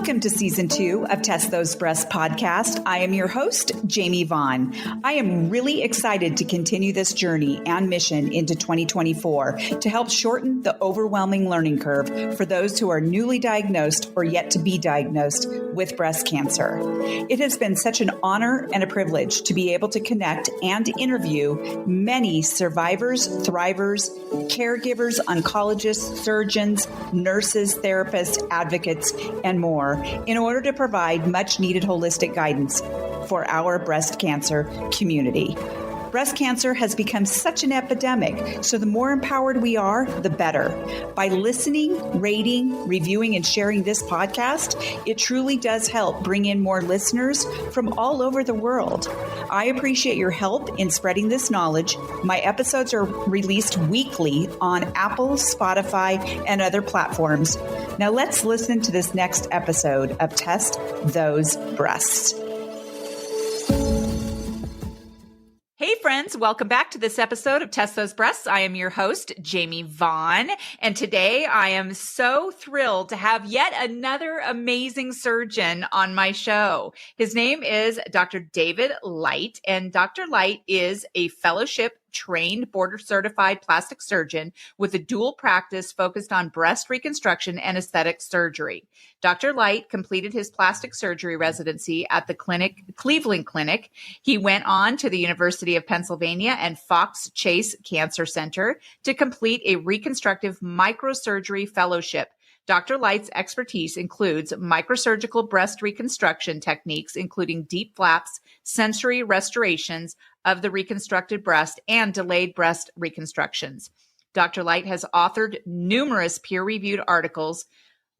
Welcome to Season 2 of Test Those Breasts podcast. I am your host, Jamie Vaughn. I am really excited to continue this journey and mission into 2024 to help shorten the overwhelming learning curve for those who are newly diagnosed or yet to be diagnosed with breast cancer. It has been such an honor and a privilege to be able to connect and interview many survivors, thrivers, caregivers, oncologists, surgeons, nurses, therapists, advocates, and more in order to provide much needed holistic guidance for our breast cancer community. Breast cancer has become such an epidemic, so the more empowered we are, the better. By listening, rating, reviewing, and sharing this podcast, it truly does help bring in more listeners from all over the world. I appreciate your help in spreading this knowledge. My episodes are released weekly on Apple, Spotify, and other platforms. Now let's listen to this next episode of Test Those Breasts. Hey friends, welcome back to this episode of Test Those Breasts. I am your host, Jamie Vaughn, and today I am so thrilled to have yet another amazing surgeon on my show. His name is Dr. David Light, and Dr. Light is a fellowship trained board certified plastic surgeon with a dual practice focused on breast reconstruction and aesthetic surgery. Dr. Light completed his plastic surgery residency at the Cleveland Clinic. He went on to the University of Pennsylvania and Fox Chase Cancer Center to complete a reconstructive microsurgery fellowship. Dr. Light's expertise includes microsurgical breast reconstruction techniques, including deep flaps, sensory restorations of the reconstructed breast, and delayed breast reconstructions. Dr. Light has authored numerous peer-reviewed articles,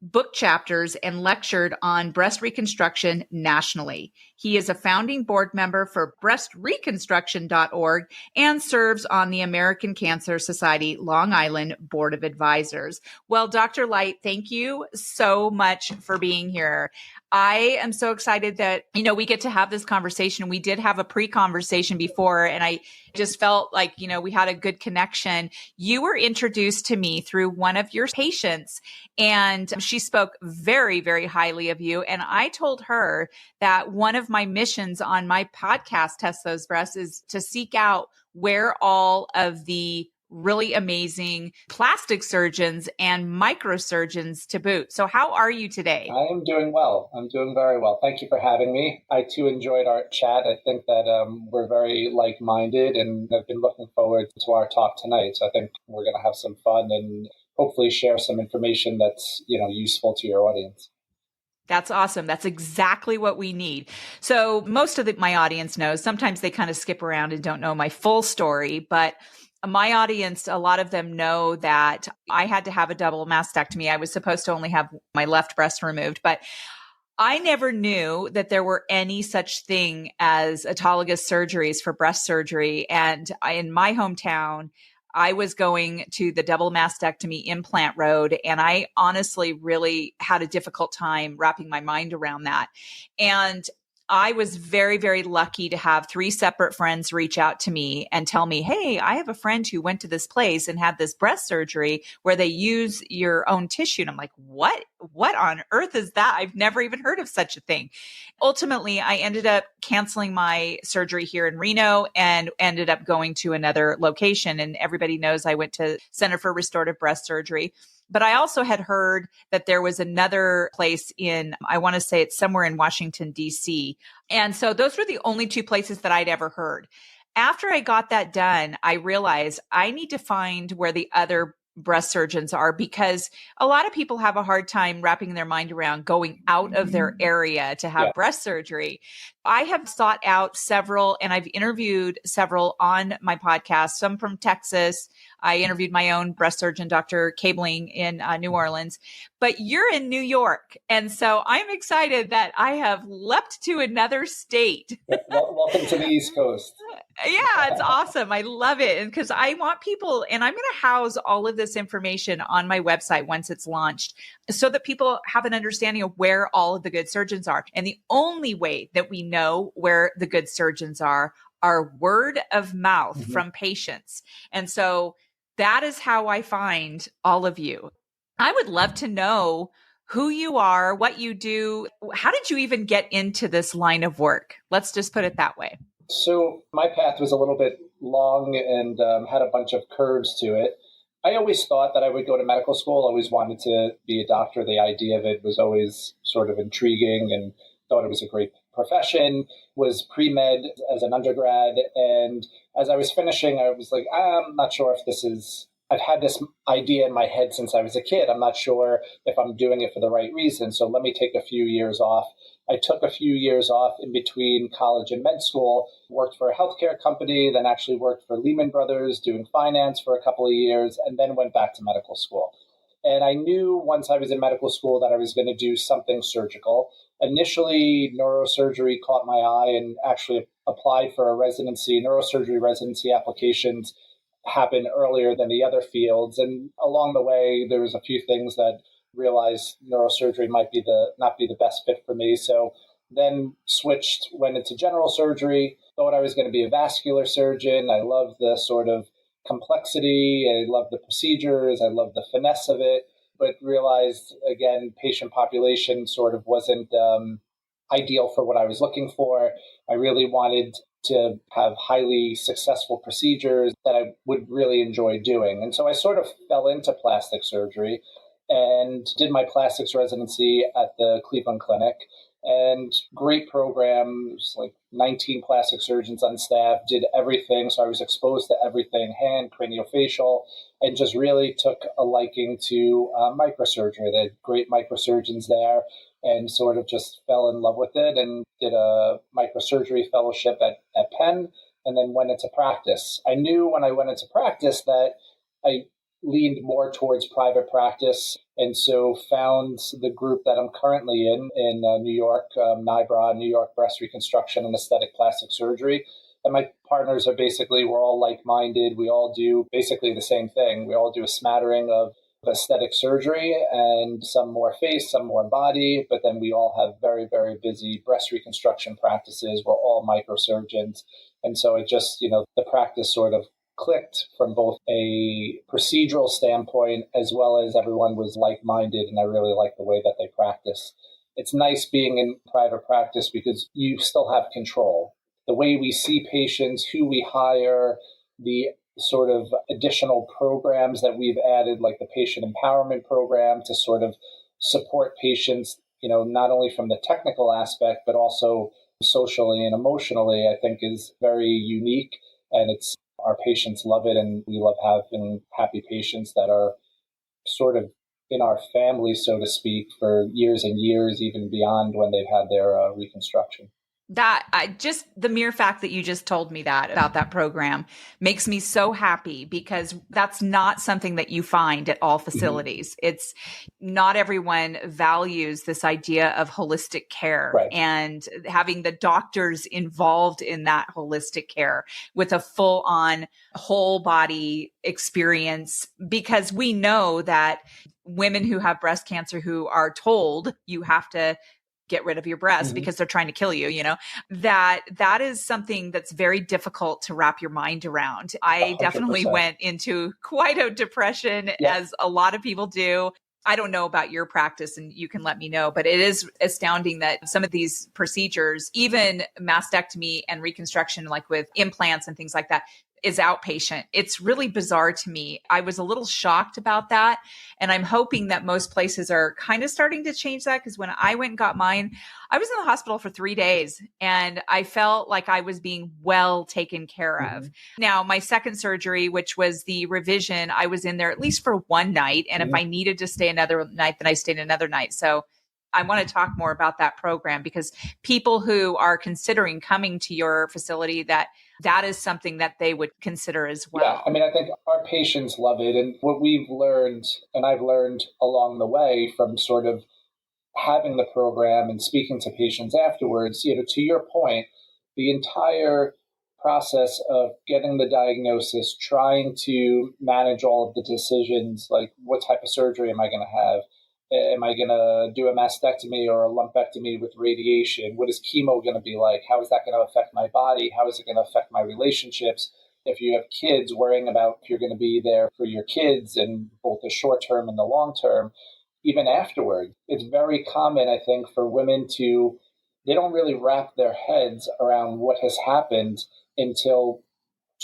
book chapters, and lectured on breast reconstruction nationally. He is a founding board member for breastreconstruction.org and serves on the American Cancer Society Long Island Board of Advisors. Well, Dr. Light, thank you so much for being here. I am so excited that, we get to have this conversation. We did have a pre-conversation before, and I just felt like, we had a good connection. You were introduced to me through one of your patients, and she spoke very, very highly of you. And I told her that one of my missions on my podcast, Test Those Breasts, is to seek out where all of the really amazing plastic surgeons and microsurgeons to boot. So how are you today? I am doing well. I'm doing very well. Thank you for having me. I too enjoyed our chat. I think that we're very like-minded, and I've been looking forward to our talk tonight. So I think we're going to have some fun and hopefully share some information that's, useful to your audience. That's awesome. That's exactly what we need. So most of my audience knows, sometimes they kind of skip around and don't know my full story, but my audience, a lot of them know that I had to have a double mastectomy. I was supposed to only have my left breast removed, but I never knew that there were any such thing as autologous surgeries for breast surgery. And in my hometown, I was going to the double mastectomy implant road, and I honestly really had a difficult time wrapping my mind around that. And I was very, very lucky to have 3 separate friends reach out to me and tell me, hey, I have a friend who went to this place and had this breast surgery where they use your own tissue. And I'm like, what on earth is that? I've never even heard of such a thing. Ultimately, I ended up canceling my surgery here in Reno and ended up going to another location. And everybody knows I went to Center for Restorative Breast Surgery. But I also had heard that there was another place I want to say it's somewhere in Washington, D.C. And so those were the only 2 places that I'd ever heard. After I got that done, I realized I need to find where the other breast surgeons are, because a lot of people have a hard time wrapping their mind around going out of their area to have breast surgery. I have sought out several, and I've interviewed several on my podcast, some from Texas. I interviewed my own breast surgeon, Dr. Cabling, in New Orleans, but you're in New York. And so I'm excited that I have leapt to another state. Welcome to the East Coast. Yeah, it's awesome. I love it. And because I want people, and I'm going to house all of this information on my website once it's launched so that people have an understanding of where all of the good surgeons are. And the only way that we know where the good surgeons are word of mouth from patients. And so that is how I find all of you. I would love to know who you are, what you do. How did you even get into this line of work? Let's just put it that way. So my path was a little bit long and had a bunch of curves to it. I always thought that I would go to medical school, always wanted to be a doctor. The idea of it was always sort of intriguing and thought it was a great profession, was pre-med as an undergrad. And as I was finishing, I was like, I'm not sure if this is, I've had this idea in my head since I was a kid. I'm not sure if I'm doing it for the right reason. So let me take a few years off. I took a few years off in between college and med school, worked for a healthcare company, then actually worked for Lehman Brothers doing finance for a couple of years, and then went back to medical school. And I knew once I was in medical school that I was going to do something surgical. Initially, neurosurgery caught my eye and actually applied for a residency. Neurosurgery residency applications happen earlier than the other fields. And along the way, there was a few things that realized neurosurgery might be not be the best fit for me. So then switched, went into general surgery, thought I was going to be a vascular surgeon. I love the sort of complexity. I love the procedures. I love the finesse of it, but realized, again, patient population sort of wasn't ideal for what I was looking for. I really wanted to have highly successful procedures that I would really enjoy doing. And so I sort of fell into plastic surgery and did my plastics residency at the Cleveland Clinic. And great program, like 19 plastic surgeons on staff, did everything. So I was exposed to everything, hand, craniofacial, and just really took a liking to microsurgery. They had great microsurgeons there and sort of just fell in love with it and did a microsurgery fellowship at Penn and then went into practice. I knew when I went into practice that I leaned more towards private practice, and so found the group that I'm currently in New York, NYBRA, New York Breast Reconstruction and Aesthetic Plastic Surgery. And my partners are basically, we're all like-minded. We all do basically the same thing. We all do a smattering of aesthetic surgery and some more face, some more body, but then we all have very, very busy breast reconstruction practices. We're all microsurgeons. And so it just, the practice sort of clicked from both a procedural standpoint as well as everyone was like-minded, and I really like the way that they practice. It's nice being in private practice because you still have control. The way we see patients, who we hire, the sort of additional programs that we've added, like the patient empowerment program to sort of support patients, not only from the technical aspect, but also socially and emotionally, I think is very unique. And our patients love it, and we love having happy patients that are sort of in our family, so to speak, for years and years, even beyond when they've had their reconstruction. Just the mere fact that you just told me that about that program makes me so happy, because that's not something that you find at all facilities. Mm-hmm. It's not everyone values this idea of holistic care, right, and having the doctors involved in that holistic care with a full on whole body experience, because we know that women who have breast cancer who are told you have to get rid of your breast, mm-hmm, because they're trying to kill you, that is something that's very difficult to wrap your mind around. I 100%. Definitely went into quite a depression, yeah, as a lot of people do. I don't know about your practice, and you can let me know, but it is astounding that some of these procedures, even mastectomy and reconstruction, like with implants and things like that, is outpatient. It's really bizarre to me. I was a little shocked about that. And I'm hoping that most places are kind of starting to change that, because when I went and got mine, I was in the hospital for 3 days and I felt like I was being well taken care of. Mm-hmm. Now, my second surgery, which was the revision, I was in there at least for one night. And mm-hmm, if I needed to stay another night, then I stayed another night. So I want to talk more about that program, because people who are considering coming to your facility, that is something that they would consider as well. Yeah, I mean, I think our patients love it. And what we've learned, and I've learned along the way from sort of having the program and speaking to patients afterwards, to your point, the entire process of getting the diagnosis, trying to manage all of the decisions, like what type of surgery am I going to have? Am I going to do a mastectomy or a lumpectomy with radiation? What is chemo going to be like? How is that going to affect my body? How is it going to affect my relationships? If you have kids, worrying about if you're going to be there for your kids in both the short term and the long term. even afterward. It's very common, I think, for women they don't really wrap their heads around what has happened until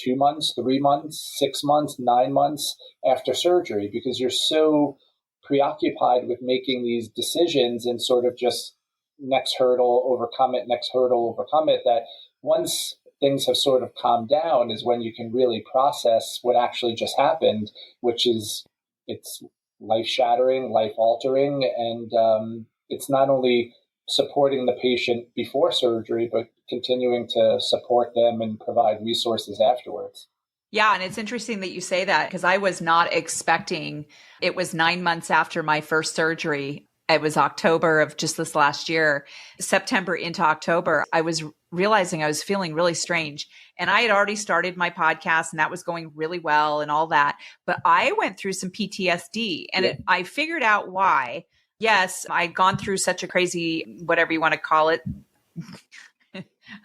2 months, 3 months, 6 months, 9 months after surgery, because you're so preoccupied with making these decisions and sort of just next hurdle, overcome it, next hurdle, overcome it, that once things have sort of calmed down is when you can really process what actually just happened, which is it's life shattering, life altering. And it's not only supporting the patient before surgery, but continuing to support them and provide resources afterwards. Yeah. And it's interesting that you say that, because I was not expecting, it was 9 months after my first surgery. It was October of just this last year, September into October. I was realizing I was feeling really strange. And I had already started my podcast and that was going really well and all that. But I went through some PTSD and I figured out why. Yes, I'd gone through such a crazy, whatever you want to call it.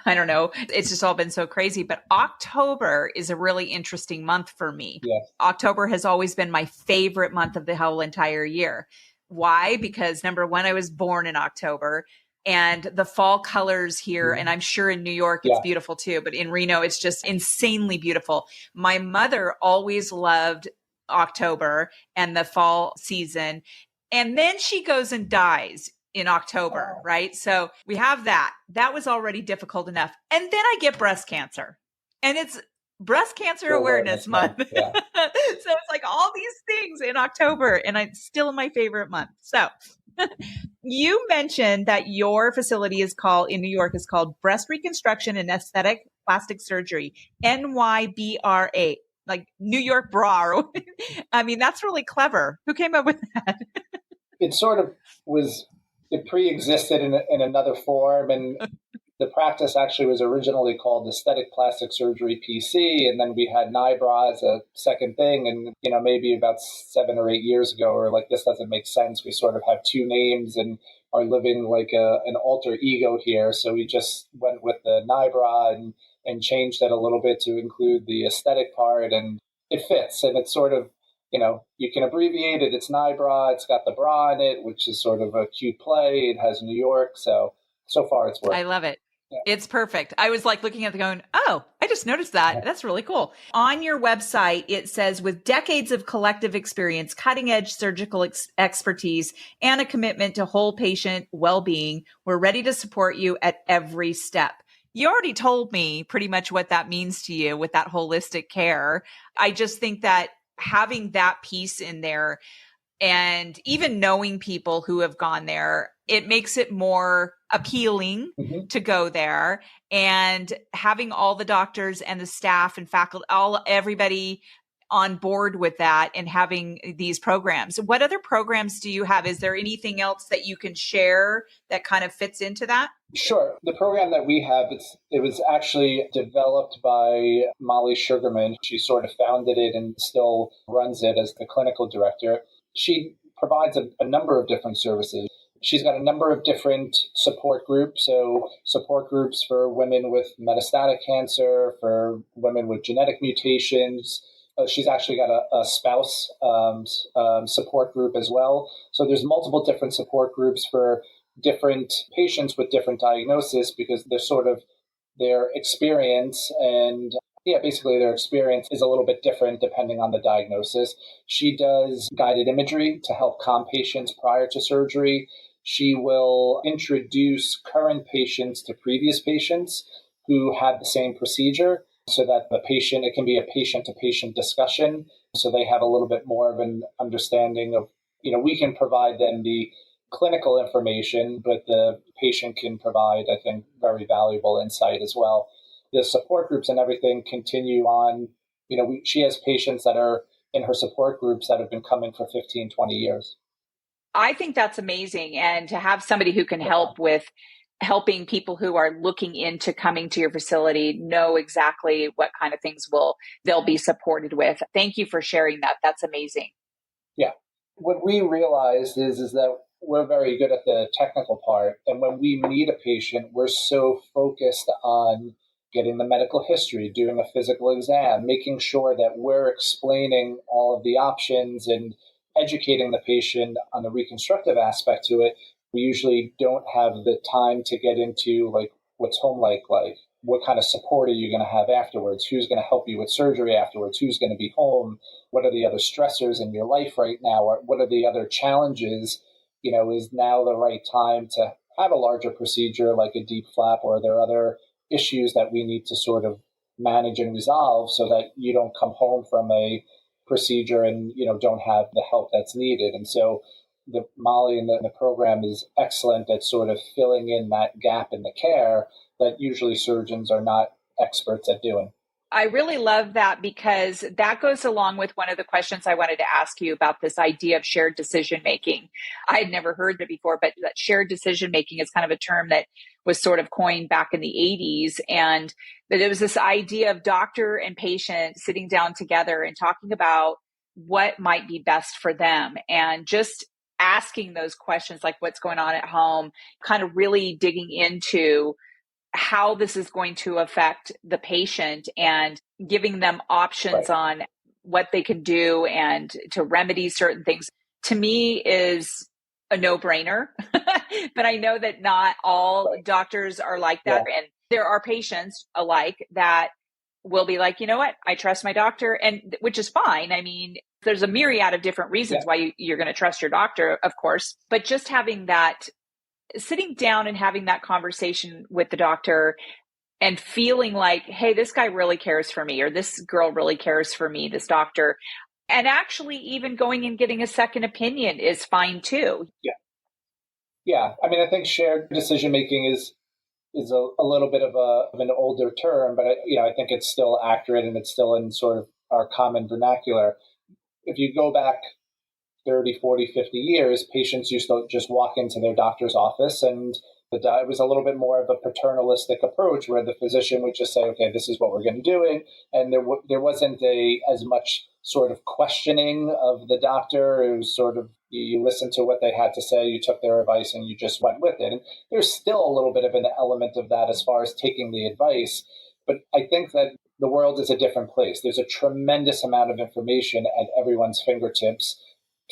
I don't know. It's just all been so crazy. But October is a really interesting month for me. Yes. October has always been my favorite month of the whole entire year. Why? Because number one, I was born in October and the fall colors here, and I'm sure in New York, it's beautiful too, but in Reno, it's just insanely beautiful. My mother always loved October and the fall season. And then she goes and dies in October, right? So we have that. That was already difficult enough. And then I get breast cancer, and it's Breast Cancer Awareness Month. Yeah. So it's like all these things in October, and it's still my favorite month. So you mentioned that your facility in New York is called Breast Reconstruction and Aesthetic Plastic Surgery, NYBRA, like New York Bra. I mean, that's really clever. Who came up with that? It sort of it pre-existed in another form, and the practice actually was originally called Aesthetic Plastic Surgery PC, and then we had NYBRA as a second thing. And, maybe about 7 or 8 years ago, we're like, this doesn't make sense. We sort of have two names and are living like an alter ego here. So we just went with the NYBRA and changed it a little bit to include the aesthetic part, and it fits. And it's sort of, you can abbreviate it. It's NYBRA. It's got the bra in it, which is sort of a cute play. It has New York. So far it's working. I love it. Yeah. It's perfect. I was like looking at it going, oh, I just noticed that. Yeah. That's really cool. On your website, it says, with decades of collective experience, cutting edge surgical expertise, and a commitment to whole patient well-being, we're ready to support you at every step. You already told me pretty much what that means to you with that holistic care. I just think that having that piece in there, and even knowing people who have gone there, it makes it more appealing to go there, and having all the doctors and the staff and faculty, everybody on board with that, and having these programs. What other programs do you have? Is there anything else that you can share that kind of fits into that? Sure. The program that we have, it was actually developed by Molly Sugarman. She sort of founded it and still runs it as the clinical director. She provides a number of different services. She's got a number of different support groups. So support groups for women with metastatic cancer, for women with genetic mutations. She's actually got a spouse support group as well. So there's multiple different support groups for different patients with different diagnoses, because they're sort of their experience and basically their experience is a little bit different depending on the diagnosis. She does guided imagery to help calm patients prior to surgery. She will introduce current patients to previous patients who had the same procedure, so that it can be a patient-to-patient discussion, so they have a little bit more of an understanding of, we can provide them the clinical information, but the patient can provide, I think, very valuable insight as well. The support groups and everything continue on. She has patients that are in her support groups that have been coming for 15, 20 years. I think that's amazing. And to have somebody who can help with helping people who are looking into coming to your facility know exactly what kind of things they'll be supported with. Thank you for sharing that. That's amazing. Yeah. What we realized is that we're very good at the technical part. And when we meet a patient, we're so focused on getting the medical history, doing a physical exam, making sure that we're explaining all of the options and educating the patient on the reconstructive aspect to it, we usually don't have the time to get into like what's home like, what kind of support are you going to have afterwards? Who's going to help you with surgery afterwards? Who's going to be home? What are the other stressors in your life right now? Or what are the other challenges? Is now the right time to have a larger procedure like a deep flap, or are there other issues that we need to sort of manage and resolve so that you don't come home from a procedure and, don't have the help that's needed? And so the Molly and the program is excellent at sort of filling in that gap in the care that usually surgeons are not experts at doing. I really love that, because that goes along with one of the questions I wanted to ask you about this idea of shared decision making. I had never heard it before, but that shared decision making is kind of a term that was sort of coined back in the 80s. And that it was this idea of doctor and patient sitting down together and talking about what might be best for them, and just asking those questions like what's going on at home, kind of really digging into how this is going to affect the patient and giving them options on what they can do and to remedy certain things, to me is a no-brainer. But I know that not all doctors are like that. And there are patients alike that will be like, you know what, I trust my doctor, and which is fine. I mean, there's a myriad of different reasons why you're going to trust your doctor, of course, but just having that, sitting down and having that conversation with the doctor and feeling like, hey, this guy really cares for me, or this girl really cares for me, this doctor, and actually even going and getting a second opinion is fine too. Yeah. I mean, I think shared decision making is a little bit of an older term, but I think it's still accurate and it's still in sort of our common vernacular. If you go back 30, 40, 50 years, patients used to just walk into their doctor's office, and it was a little bit more of a paternalistic approach where the physician would just say, okay, this is what we're going to do. And there wasn't as much sort of questioning of the doctor. It was sort of, you listened to what they had to say, you took their advice, and you just went with it. And there's still a little bit of an element of that as far as taking the advice. But I think that the world is a different place. There's a tremendous amount of information at everyone's fingertips.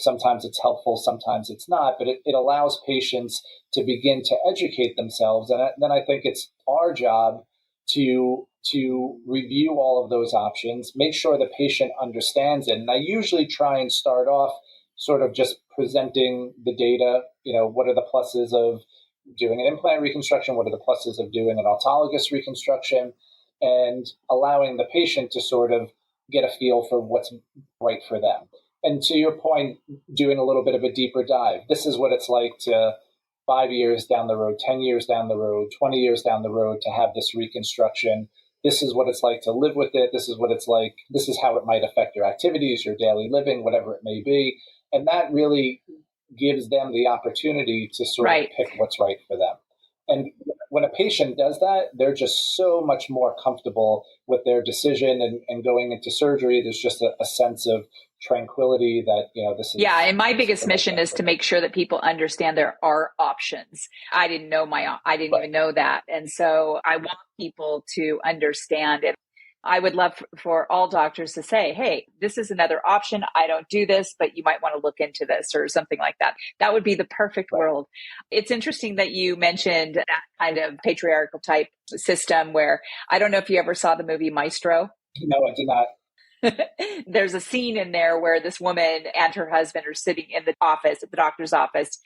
Sometimes it's helpful, sometimes it's not, but it allows patients to begin to educate themselves. And then I think it's our job to review all of those options, make sure the patient understands it. And I usually try and start off sort of just presenting the data. What are the pluses of doing an implant reconstruction? What are the pluses of doing an autologous reconstruction? And allowing the patient to sort of get a feel for what's right for them. And to your point, doing a little bit of a deeper dive. This is what it's like to 5 years down the road, 10 years down the road, 20 years down the road to have this reconstruction. This is what it's like to live with it. This is what it's like. This is how it might affect your activities, your daily living, whatever it may be. And that really gives them the opportunity to sort of pick what's right for them. And when a patient does that, they're just so much more comfortable with their decision and going into surgery. There's just a sense of tranquility that, this is... Yeah. And my biggest mission is to make sure that people understand there are options. I didn't even know that. And so I want people to understand it. I would love for all doctors to say, hey, this is another option. I don't do this, but you might want to look into this or something like that. That would be the perfect world. It's interesting that you mentioned that kind of patriarchal type system where, I don't know if you ever saw the movie Maestro. No, I did not. There's a scene in there where this woman and her husband are sitting in the office, at the doctor's office.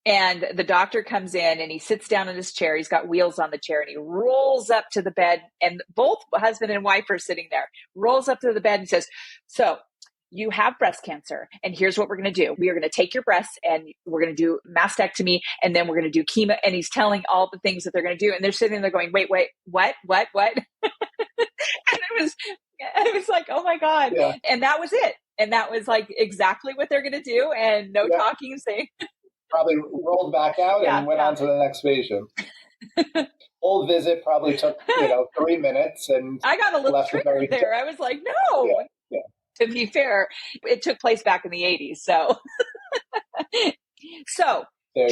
And the doctor comes in and he sits down in his chair. He's got wheels on the chair and he rolls up to the bed, and both husband and wife are sitting there, rolls up to the bed and says, so you have breast cancer, and here's what we're going to do. We are going to take your breasts and we're going to do mastectomy, and then we're going to do chemo. And he's telling all the things that they're going to do. And they're sitting there going, wait, what? And it was like, oh my God. Yeah. And that was it. And that was like exactly what they're going to do. And no talking, saying... Probably rolled back out and went on to the next patient. Whole visit probably took 3 minutes, and I got a little triggered there. I was like, no. Yeah. To be fair, it took place back in the 80s. So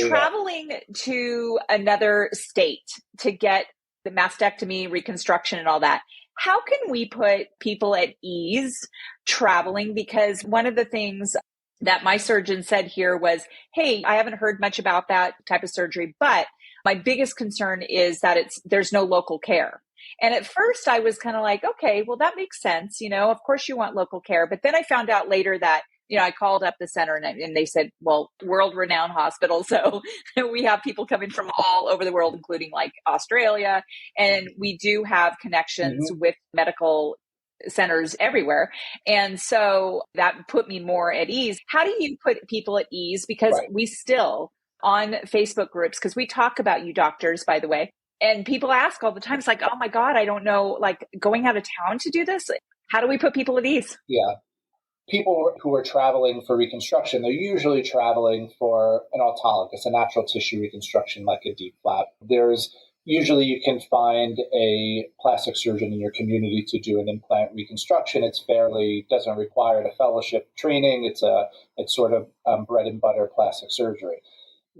traveling to another state to get the mastectomy, reconstruction, and all that. How can we put people at ease traveling? Because one of the things that my surgeon said here was, hey, I haven't heard much about that type of surgery, but my biggest concern is that there's no local care. And at first I was kind of like, okay, well, that makes sense. Of course you want local care. But then I found out later that, I called up the center and they said, well, world renowned hospital. So we have people coming from all over the world, including like Australia. And we do have connections with medical centers everywhere. And so that put me more at ease. How do you put people at ease? Because we still on Facebook groups, because we talk about you doctors, by the way, and people ask all the time, it's like, oh my God, I don't know, like going out of town to do this. How do we put people at ease? Yeah. People who are traveling for reconstruction, they're usually traveling for an autologous, a natural tissue reconstruction like a DIEP flap. Usually you can find a plastic surgeon in your community to do an implant reconstruction. Doesn't require a fellowship training. It's sort of bread and butter plastic surgery.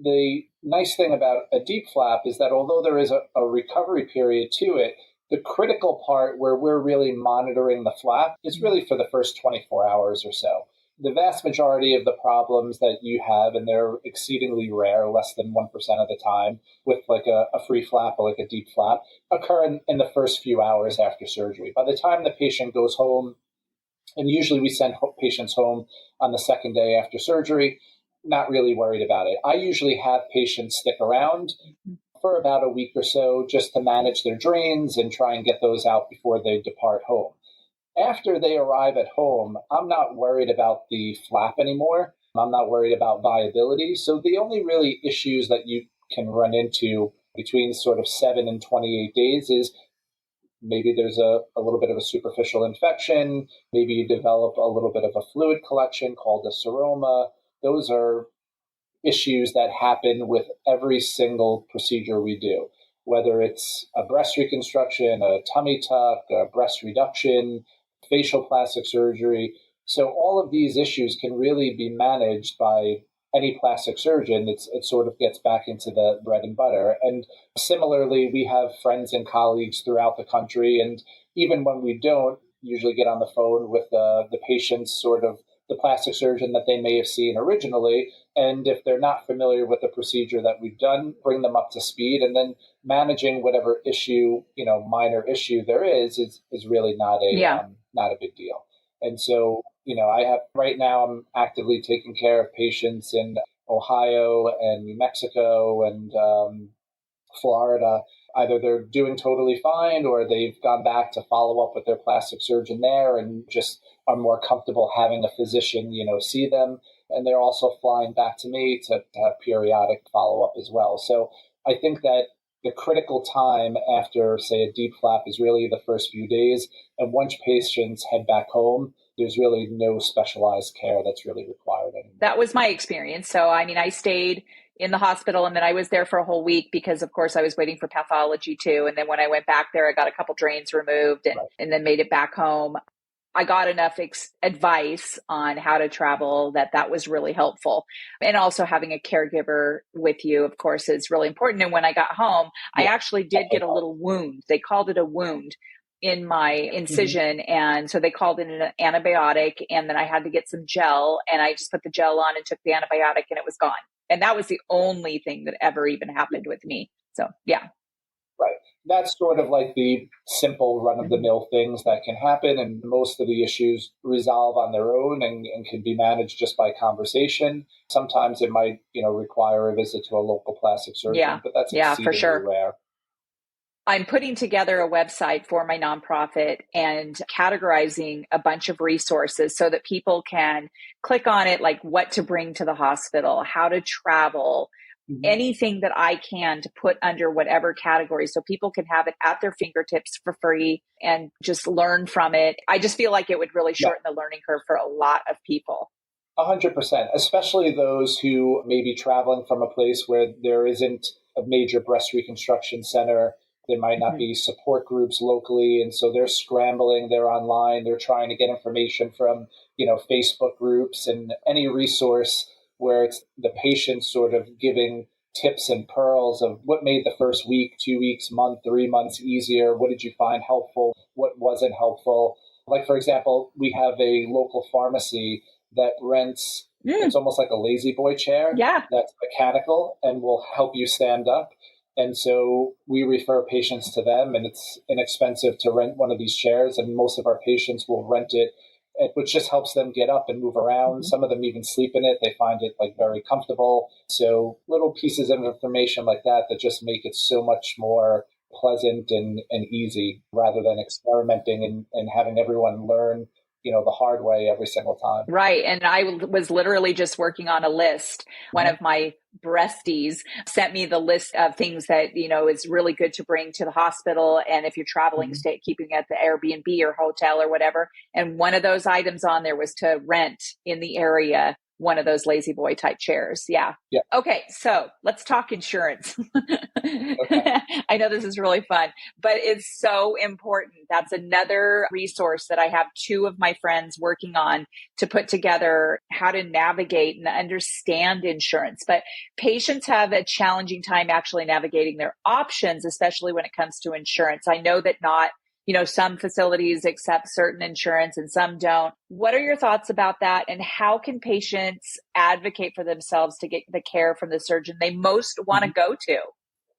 The nice thing about a DIEP flap is that although there is a recovery period to it, the critical part where we're really monitoring the flap is really for the first 24 hours or so. The vast majority of the problems that you have, and they're exceedingly rare, less than 1% of the time, with like a free flap or like a DIEP flap, occur in the first few hours after surgery. By the time the patient goes home, and usually we send patients home on the second day after surgery, not really worried about it. I usually have patients stick around for about a week or so just to manage their drains and try and get those out before they depart home. After they arrive at home, I'm not worried about the flap anymore. I'm not worried about viability. So the only really issues that you can run into between sort of 7 and 28 days is maybe there's a little bit of a superficial infection. Maybe you develop a little bit of a fluid collection called a seroma. Those are issues that happen with every single procedure we do, whether it's a breast reconstruction, a tummy tuck, a breast reduction, facial plastic surgery. So all of these issues can really be managed by any plastic surgeon. It sort of gets back into the bread and butter. And similarly, we have friends and colleagues throughout the country. And even when we don't usually get on the phone with the patient's sort of the plastic surgeon that they may have seen originally. And if they're not familiar with the procedure that we've done, bring them up to speed, and then managing whatever issue, minor issue there is really not a big deal. And so, right now I'm actively taking care of patients in Ohio and New Mexico and Florida. Either they're doing totally fine or they've gone back to follow up with their plastic surgeon there and just are more comfortable having a physician, see them. And they're also flying back to me to have periodic follow-up as well. So I think that the critical time after, say, a DIEP flap is really the first few days. And once patients head back home, there's really no specialized care that's really required anymore. That was my experience. So, I stayed in the hospital and then I was there for a whole week because, of course, I was waiting for pathology too. And then when I went back there, I got a couple drains removed and then made it back home. I got enough advice on how to travel that was really helpful. And also having a caregiver with you, of course, is really important. And when I got home, I actually did get a little wound. They called it a wound in my incision. And so they called it an antibiotic. And then I had to get some gel and I just put the gel on and took the antibiotic and it was gone. And that was the only thing that ever even happened with me. So, yeah. Right. That's sort of like the simple run-of-the-mill things that can happen, and most of the issues resolve on their own and can be managed just by conversation. Sometimes it might, require a visit to a local plastic surgeon, but that's exceedingly rare. I'm putting together a website for my nonprofit and categorizing a bunch of resources so that people can click on it, like what to bring to the hospital, how to travel, anything that I can to put under whatever category so people can have it at their fingertips for free and just learn from it. I just feel like it would really shorten the learning curve for a lot of people. 100%, especially those who may be traveling from a place where there isn't a major breast reconstruction center. There might not be support groups locally. And so they're scrambling, they're online, they're trying to get information from, Facebook groups and any resource where it's the patient sort of giving tips and pearls of what made the first week, 2 weeks, month, 3 months easier. What did you find helpful? What wasn't helpful? Like, for example, we have a local pharmacy that rents It's almost like a lazy boy chair Yeah. that's mechanical and will help you stand up. And so we refer patients to them, and it's inexpensive to rent one of these chairs. And most of our patients will rent it, which just helps them get up and move around. Some of them even sleep in it. They find it like very comfortable. So little pieces of information like that just make it so much more pleasant and easy, rather than experimenting and having everyone learn, the hard way every single time. Right. And I was literally just working on a list. One of my breasties sent me the list of things that, is really good to bring to the hospital. And if you're traveling, keeping at the Airbnb or hotel or whatever. And one of those items on there was to rent in the area one of those lazy boy type chairs. Yeah. Okay. So let's talk insurance. Okay. I know this is really fun, but it's so important. That's another resource that I have two of my friends working on to put together how to navigate and understand insurance. But patients have a challenging time actually navigating their options, especially when it comes to insurance. I know that not some facilities accept certain insurance and some don't. What are your thoughts about that? And how can patients advocate for themselves to get the care from the surgeon they most want to go to?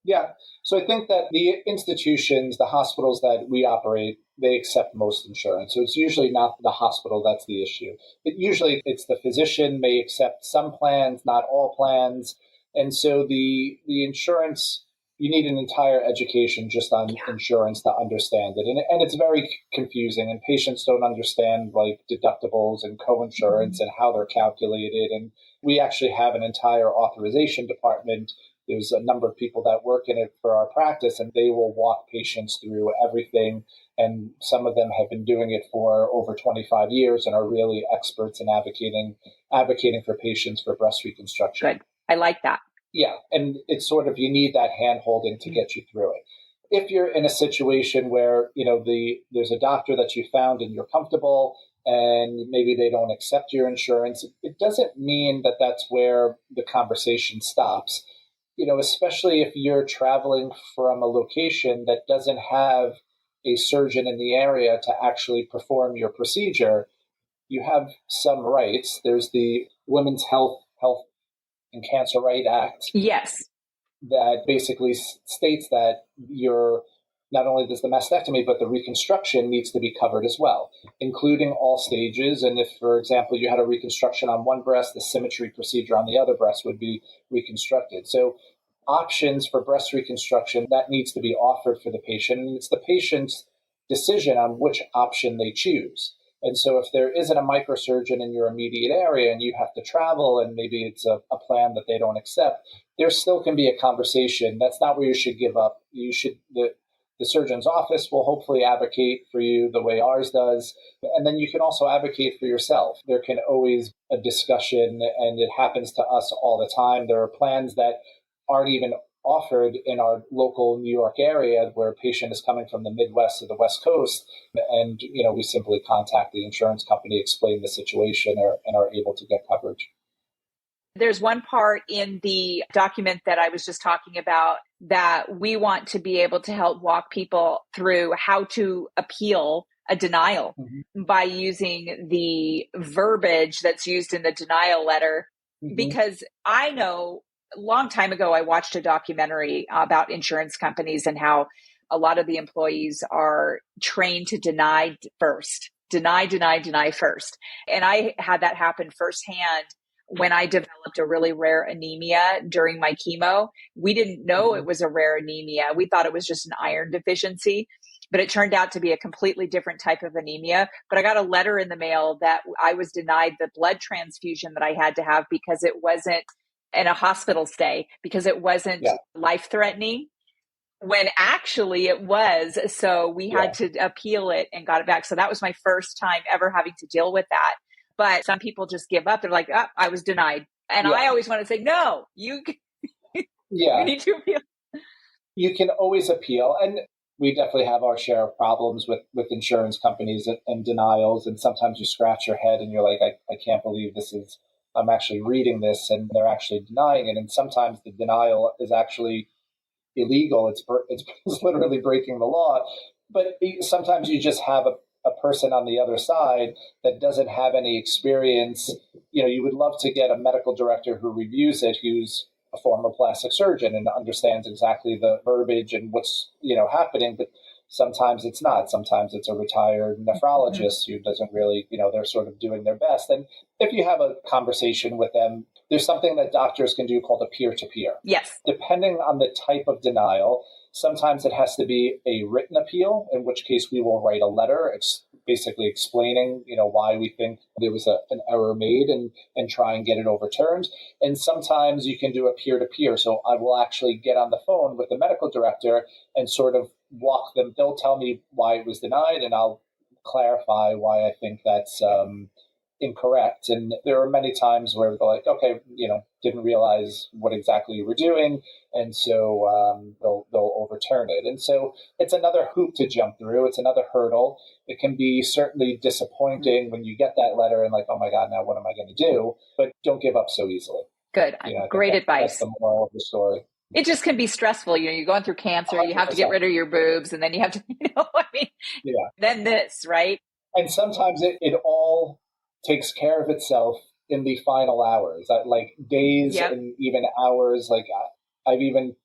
Yeah. So I think that the institutions, the hospitals that we operate, they accept most insurance. So it's usually not the hospital that's the issue. Usually it's the physician may accept some plans, not all plans. And so the insurance, you need an entire education just on insurance to understand it. And it's very confusing, and patients don't understand like deductibles and co-insurance and how they're calculated. And we actually have an entire authorization department. There's a number of people that work in it for our practice, and they will walk patients through everything. And some of them have been doing it for over 25 years and are really experts in advocating for patients for breast reconstruction. Good. I like that. Yeah. And it's sort of, you need that hand holding to get you through it. If you're in a situation where, there's a doctor that you found and you're comfortable and maybe they don't accept your insurance, it doesn't mean that that's where the conversation stops. Especially if you're traveling from a location that doesn't have a surgeon in the area to actually perform your procedure, you have some rights. There's the Women's Health and Cancer Right Act. Yes. That basically states that not only does the mastectomy, but the reconstruction needs to be covered as well, including all stages. And if, for example, you had a reconstruction on one breast, the symmetry procedure on the other breast would be reconstructed. So options for breast reconstruction, that needs to be offered for the patient. And it's the patient's decision on which option they choose. And so if there isn't a microsurgeon in your immediate area and you have to travel and maybe it's a plan that they don't accept, there still can be a conversation. That's not where you should give up. The surgeon's office will hopefully advocate for you the way ours does. And then you can also advocate for yourself. There can always be a discussion, and it happens to us all the time. There are plans that aren't even offered in our local New York area where a patient is coming from the Midwest or the West Coast. And, we simply contact the insurance company, explain the situation, and are able to get coverage. There's one part in the document that I was just talking about that we want to be able to help walk people through how to appeal a denial by using the verbiage that's used in the denial letter. Because I know a long time ago, I watched a documentary about insurance companies and how a lot of the employees are trained to deny first. Deny first. And I had that happen firsthand when I developed a really rare anemia during my chemo. We didn't know it was a rare anemia. We thought it was just an iron deficiency, but it turned out to be a completely different type of anemia. But I got a letter in the mail that I was denied the blood transfusion that I had to have because it wasn't in a hospital stay, because it wasn't life-threatening, when actually it was. So we had to appeal it and got it back. So that was my first time ever having to deal with that. But some people just give up. They're like, oh, I was denied. And I always want to say, no, you need to appeal. You can always appeal. And we definitely have our share of problems with insurance companies and denials. And sometimes you scratch your head and you're like, I can't believe I'm actually reading this and they're actually denying it. And sometimes the denial is actually illegal. It's literally breaking the law. But sometimes you just have a person on the other side that doesn't have any experience, you would love to get a medical director who reviews it, who's a former plastic surgeon and understands exactly the verbiage and what's, happening. But sometimes it's not. Sometimes it's a retired nephrologist who doesn't really, they're sort of doing their best. And if you have a conversation with them, there's something that doctors can do called a peer-to-peer. Yes. Depending on the type of denial, sometimes it has to be a written appeal, in which case we will write a letter basically explaining, why we think there was an error made and try and get it overturned. And sometimes you can do a peer-to-peer. So I will actually get on the phone with the medical director and sort of walk them. They'll tell me why it was denied, and I'll clarify why I think that's incorrect. And there are many times where they're like, okay, didn't realize what exactly you were doing. And so they'll overturn it. And so it's another hoop to jump through. It's another hurdle. It can be certainly disappointing when you get that letter and like, oh my God, now what am I going to do? But don't give up so easily. Good. Great advice. That's the moral of the story. It just can be stressful. You're going through cancer, 100%. You have to get rid of your boobs, and then you have to, then this, right? And sometimes it all takes care of itself in the final hours, like days and even hours. Like I've even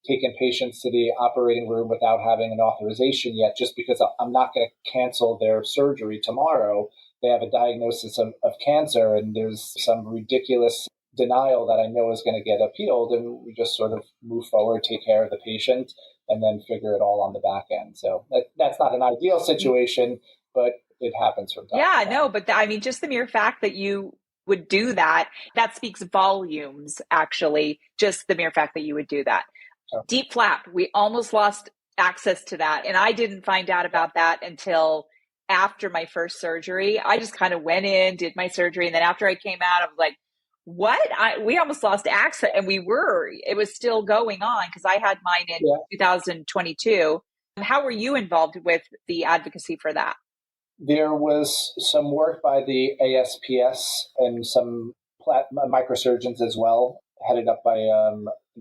taken patients to the operating room without having an authorization yet, just because I'm not going to cancel their surgery tomorrow. They have a diagnosis of cancer, and there's some ridiculous denial that I know is going to get appealed, and we just sort of move forward, take care of the patient, and then figure it all on the back end. So that's not an ideal situation, but it happens from time to time. No, but just the mere fact that you would do that speaks volumes, actually, just the mere fact that you would do that. Sure. Deep flap, we almost lost access to that. And I didn't find out about that until after my first surgery. I just kind of went in, did my surgery. And then after I came out, I was like, what? We almost lost access. And it was still going on because I had mine in 2022. How were you involved with the advocacy for that? There was some work by the ASPS and some microsurgeons as well, headed up by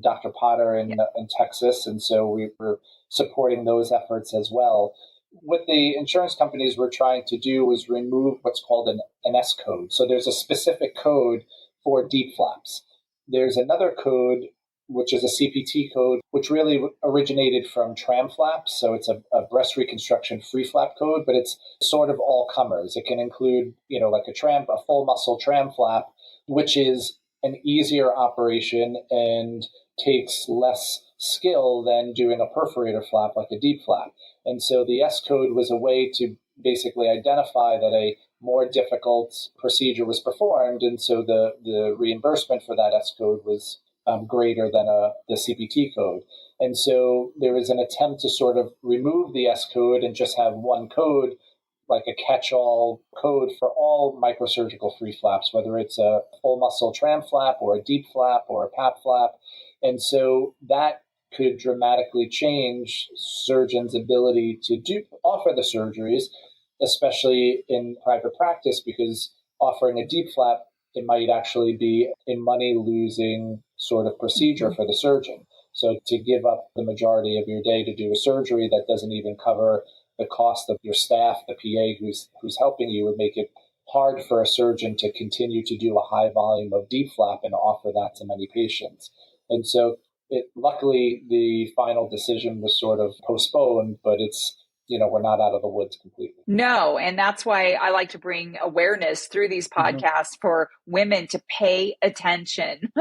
Dr. Potter in Texas. And so we were supporting those efforts as well. What the insurance companies were trying to do was remove what's called an S code. So there's a specific code for deep flaps. There's another code, which is a CPT code, which really originated from tram flaps. So it's a breast reconstruction free flap code, but it's sort of all comers. It can include, like a full muscle tram flap, which is an easier operation and takes less skill than doing a perforator flap like a deep flap. And so the S code was a way to basically identify that a more difficult procedure was performed. And so the reimbursement for that S code was greater than the CPT code. And so there was an attempt to sort of remove the S code and just have one code, like a catch-all code for all microsurgical free flaps, whether it's a full muscle tram flap or a deep flap or a PAP flap. And so that could dramatically change surgeons' ability to offer the surgeries, especially in private practice, because offering a deep flap, it might actually be a money-losing sort of procedure for the surgeon. So to give up the majority of your day to do a surgery that doesn't even cover the cost of your staff, the PA who's helping you, would make it hard for a surgeon to continue to do a high volume of deep flap and offer that to many patients. And so luckily, the final decision was sort of postponed, but it's, we're not out of the woods completely. No. And that's why I like to bring awareness through these podcasts for women to pay attention,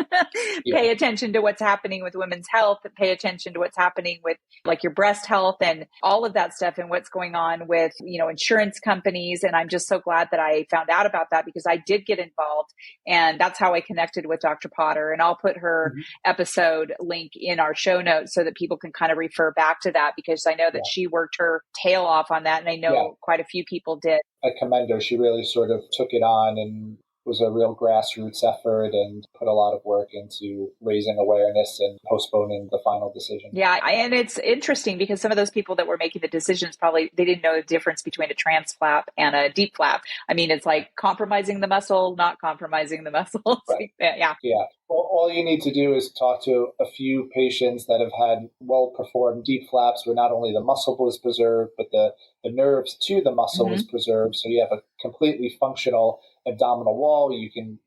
pay attention to what's happening with women's health, pay attention to what's happening with like your breast health and all of that stuff and what's going on with, insurance companies. And I'm just so glad that I found out about that because I did get involved and that's how I connected with Dr. Potter. And I'll put her episode link in our show notes so that people can kind of refer back to that because I know that she worked her tail off on that. And I know quite a few people did. I commend her. She really sort of took it on and was a real grassroots effort and put a lot of work into raising awareness and postponing the final decision. Yeah. And it's interesting because some of those people that were making the decisions probably, they didn't know the difference between a trans flap and a deep flap. I mean, it's like compromising the muscle, not compromising the muscle. Right. Yeah. Yeah. Well, all you need to do is talk to a few patients that have had well-performed deep flaps where not only the muscle was preserved, but the nerves to the muscle was preserved. So you have a completely functional abdominal wall. You can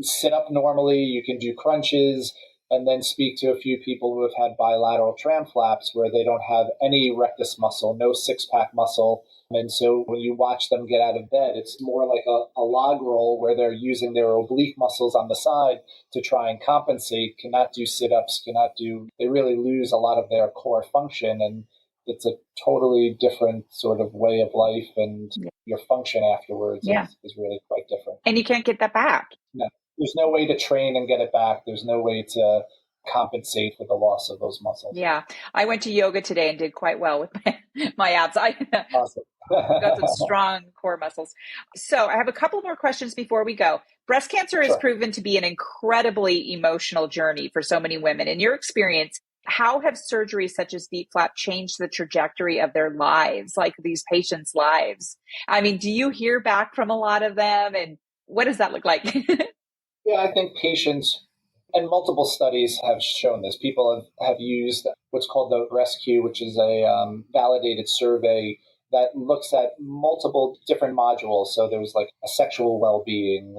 sit up normally. You can do crunches, and then speak to a few people who have had bilateral tram flaps where they don't have any rectus muscle, no six-pack muscle. And so when you watch them get out of bed, it's more like a log roll where they're using their oblique muscles on the side to try and compensate, cannot do sit-ups, they really lose a lot of their core function. And it's a totally different sort of way of life, and your function afterwards is really quite different. And you can't get that back. No. There's no way to train and get it back. There's no way to compensate for the loss of those muscles. Yeah. I went to yoga today and did quite well with my abs. Awesome. Got some strong core muscles. So I have a couple more questions before we go. Breast cancer has proven to be an incredibly emotional journey for so many women. In your experience, how have surgeries such as deep flap changed the trajectory of their lives, like these patients' lives? I mean, do you hear back from a lot of them? And what does that look like? Yeah, I think patients, and multiple studies have shown this. People have used what's called the ResQ, which is a validated survey that looks at multiple different modules. So there's like a sexual well-being,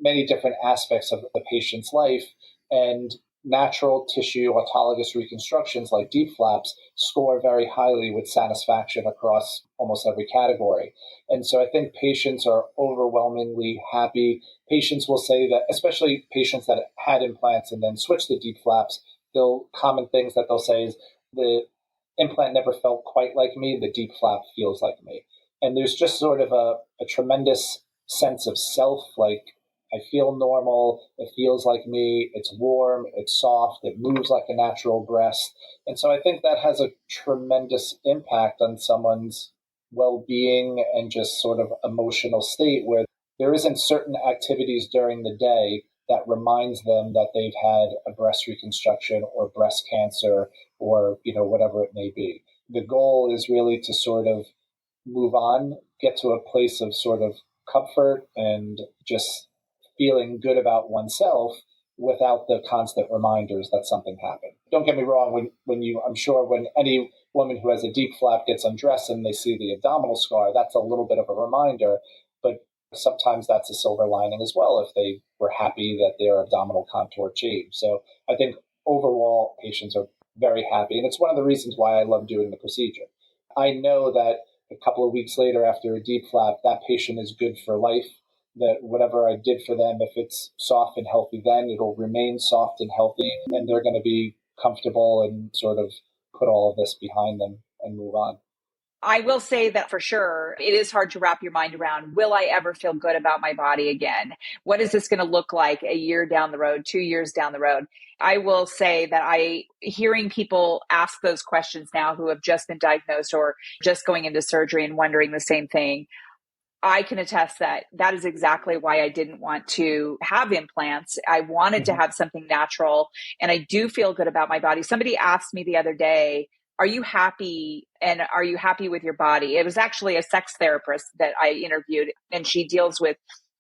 many different aspects of the patient's life, and natural tissue autologous reconstructions like deep flaps score very highly with satisfaction across almost every category. And so I think patients are overwhelmingly happy. Patients will say that, especially patients that had implants and then switched to deep flaps, common things that they'll say is the implant never felt quite like me, the deep flap feels like me. And there's just sort of a tremendous sense of self, like I feel normal, it feels like me, it's warm, it's soft, it moves like a natural breast. And so I think that has a tremendous impact on someone's well-being and just sort of emotional state, where there isn't certain activities during the day that reminds them that they've had a breast reconstruction or breast cancer or, whatever it may be. The goal is really to sort of move on, get to a place of sort of comfort and just feeling good about oneself without the constant reminders that something happened. Don't get me wrong, I'm sure when any woman who has a deep flap gets undressed and they see the abdominal scar, that's a little bit of a reminder, but sometimes that's a silver lining as well if they were happy that their abdominal contour changed. So I think overall patients are very happy, and it's one of the reasons why I love doing the procedure. I know that a couple of weeks later after a deep flap, that patient is good for life, that whatever I did for them, if it's soft and healthy then, it'll remain soft and healthy, and they're going to be comfortable and sort of put all of this behind them and move on. I will say that for sure, it is hard to wrap your mind around, will I ever feel good about my body again? What is this going to look like a year down the road, 2 years down the road? I will say that hearing people ask those questions now who have just been diagnosed or just going into surgery and wondering the same thing, I can attest that is exactly why I didn't want to have implants. I wanted to have something natural, and I do feel good about my body. Somebody asked me the other day, are you happy? And are you happy with your body? It was actually a sex therapist that I interviewed, and she deals with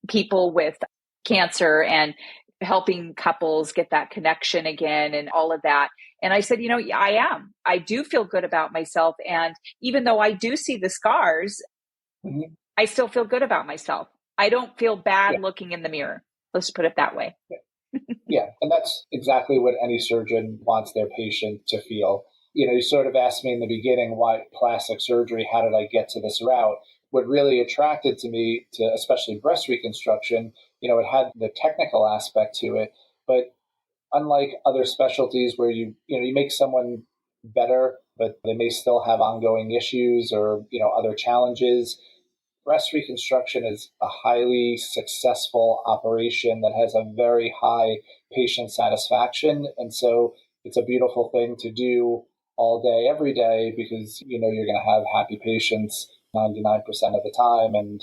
people with cancer and helping couples get that connection again and all of that. And I said, I do feel good about myself. And even though I do see the scars, I still feel good about myself. I don't feel bad looking in the mirror. Let's put it that way. Yeah. And that's exactly what any surgeon wants their patient to feel. You sort of asked me in the beginning, why plastic surgery? How did I get to this route? What really attracted to me to especially breast reconstruction, it had the technical aspect to it, but unlike other specialties where you make someone better, but they may still have ongoing issues or, other challenges, breast reconstruction is a highly successful operation that has a very high patient satisfaction. And so it's a beautiful thing to do all day, every day, because you're going to have happy patients 99% of the time. And,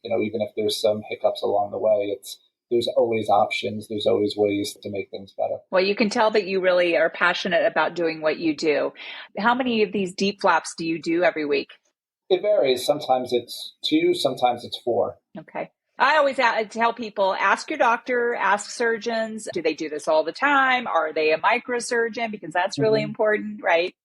even if there's some hiccups along the way, there's always options. There's always ways to make things better. Well, you can tell that you really are passionate about doing what you do. How many of these deep flaps do you do every week? It varies. Sometimes it's 2, sometimes it's 4. Okay. I always tell people, ask your doctor, ask surgeons. Do they do this all the time? Are they a microsurgeon? Because that's really important, right?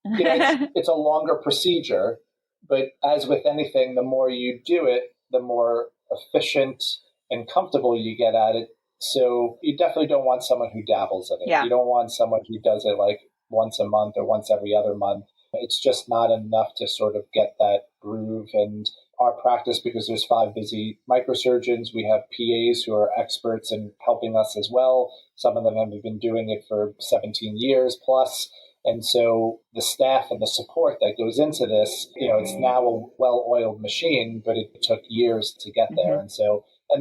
It's a longer procedure, but as with anything, the more you do it, the more efficient and comfortable you get at it. So you definitely don't want someone who dabbles in it. Yeah. You don't want someone who does it like once a month or once every other month. It's just not enough to sort of get that groove. And our practice, because there's 5 busy microsurgeons, we have PAs who are experts in helping us as well. Some of them have been doing it for 17 years plus. And so the staff and the support that goes into this, it's now a well-oiled machine, but it took years to get there. And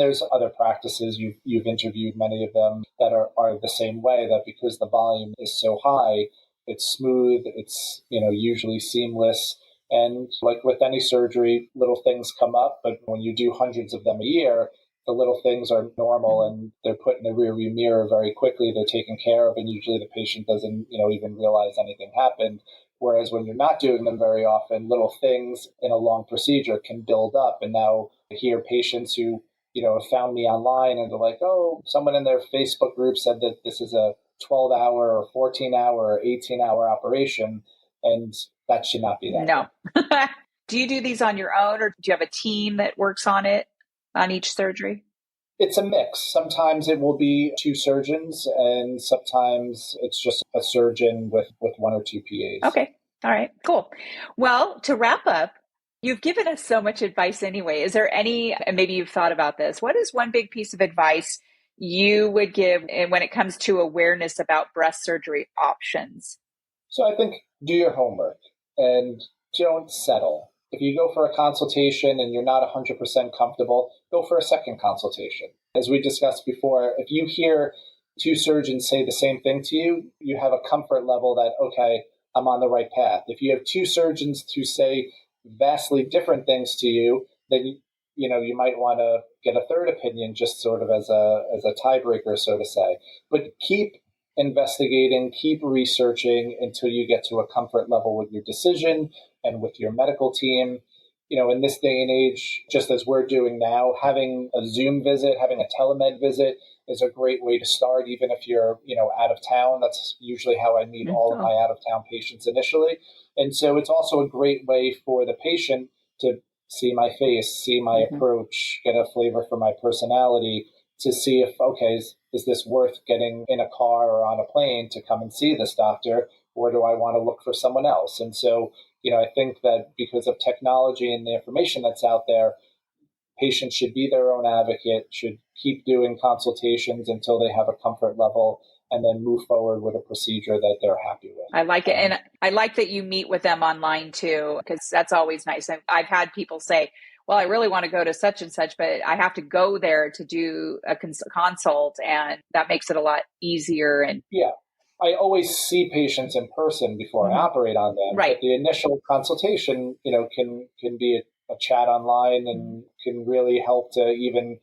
there's other practices, you've interviewed many of them that are the same way, that because the volume is so high, it's smooth, it's, usually seamless. And like with any surgery, little things come up, but when you do hundreds of them a year, the little things are normal and they're put in the rearview mirror very quickly. They're taken care of, and usually the patient doesn't, even realize anything happened. Whereas when you're not doing them very often, little things in a long procedure can build up. And now I hear patients who, have found me online and they're like, oh, someone in their Facebook group said that this is a 12-hour or 14-hour or 18-hour operation, and that should not be that. No. Do you do these on your own, or do you have a team that works on it, on each surgery? It's a mix. Sometimes it will be 2 surgeons, and sometimes it's just a surgeon with 1 or 2 PAs. Okay. All right. Cool. Well, to wrap up, you've given us so much advice anyway. Is there any, and maybe you've thought about this, what is one big piece of advice you would give when it comes to awareness about breast surgery options? So I think do your homework and don't settle. If you go for a consultation and you're not 100% comfortable, go for a second consultation. As we discussed before, if you hear 2 surgeons say the same thing to you, you have a comfort level that, okay, I'm on the right path. If you have 2 surgeons who say vastly different things to you, then you might want to get a third opinion, just sort of as a tiebreaker, so to say. But keep investigating, keep researching until you get to a comfort level with your decision and with your medical team. In this day and age, just as we're doing now, having a Zoom visit, having a telemed visit is a great way to start, even if you're, out of town. That's usually how I meet all of my out of town patients initially. And so it's also a great way for the patient to see my face, see my approach, get a flavor for my personality, to see if, okay, is this worth getting in a car or on a plane to come and see this doctor, or do I want to look for someone else? And so, I think that because of technology and the information that's out there, patients should be their own advocate, should keep doing consultations until they have a comfort level, and then move forward with a procedure that they're happy with. I like it. And I like that you meet with them online too, because that's always nice. I've had people say, well, I really want to go to such and such, but I have to go there to do a consult, and that makes it a lot easier. And yeah, I always see patients in person before I operate on them. Right. But the initial consultation, can be a chat online and can really help to even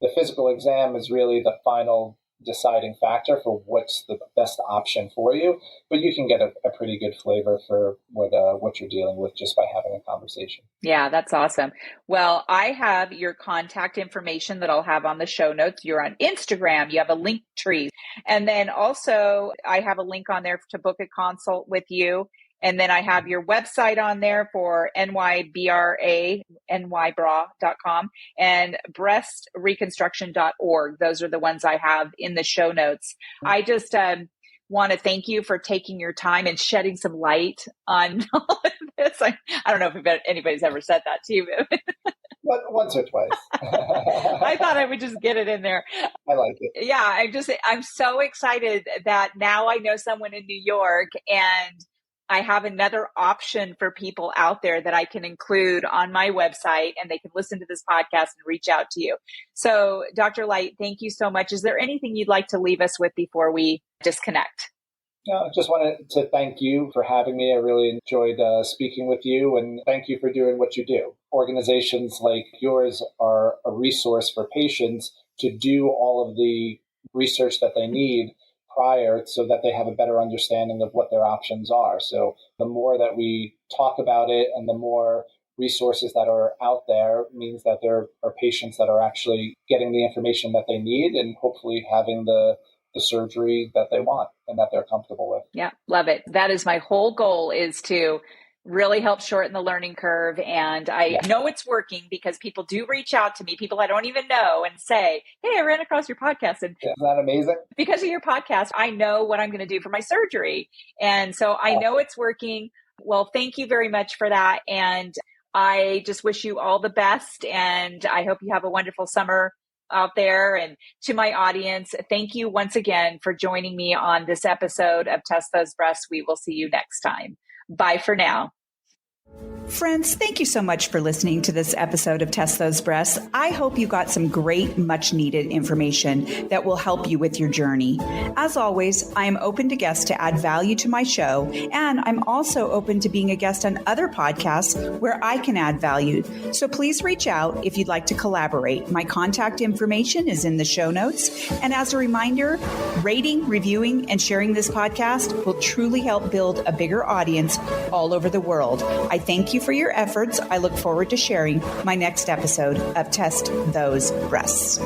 the physical exam is really the final deciding factor for what's the best option for you. But you can get a pretty good flavor for what you're dealing with just by having a conversation. Yeah, that's awesome. Well, I have your contact information that I'll have on the show notes. You're on Instagram. You have a link tree. And then also I have a link on there to book a consult with you. And then I have your website on there for NYBRA, NYBRA.com, and breastreconstruction.org. Those are the ones I have in the show notes. I just want to thank you for taking your time and shedding some light on all of this. I don't know if anybody's ever said that to you. Once or twice. I thought I would just get it in there. I like it. Yeah, I'm so excited that now I know someone in New York, and I have another option for people out there that I can include on my website, and they can listen to this podcast and reach out to you. So, Dr. Light, thank you so much. Is there anything you'd like to leave us with before we disconnect? I just wanted to thank you for having me. I really enjoyed speaking with you, and thank you for doing what you do. Organizations like yours are a resource for patients to do all of the research that they need prior so that they have a better understanding of what their options are. So the more that we talk about it and the more resources that are out there means that there are patients that are actually getting the information that they need and hopefully having the surgery that they want and that they're comfortable with. Yeah, love it. That is my whole goal, is to really help shorten the learning curve. And I know it's working because people do reach out to me, people I don't even know, and say, hey, I ran across your podcast. And isn't that amazing? Because of your podcast, I know what I'm going to do for my surgery. And so I know it's working. Well, thank you very much for that. And I just wish you all the best. And I hope you have a wonderful summer out there. And to my audience, thank you once again for joining me on this episode of Test Those Breasts. We will see you next time. Bye for now. Friends, thank you so much for listening to this episode of Test Those Breasts. I hope you got some great, much needed information that will help you with your journey. As always, I am open to guests to add value to my show, and I'm also open to being a guest on other podcasts where I can add value. So please reach out if you'd like to collaborate. My contact information is in the show notes. And as a reminder, rating, reviewing, and sharing this podcast will truly help build a bigger audience all over the world. I thank you for your efforts. I look forward to sharing my next episode of Test Those Breasts.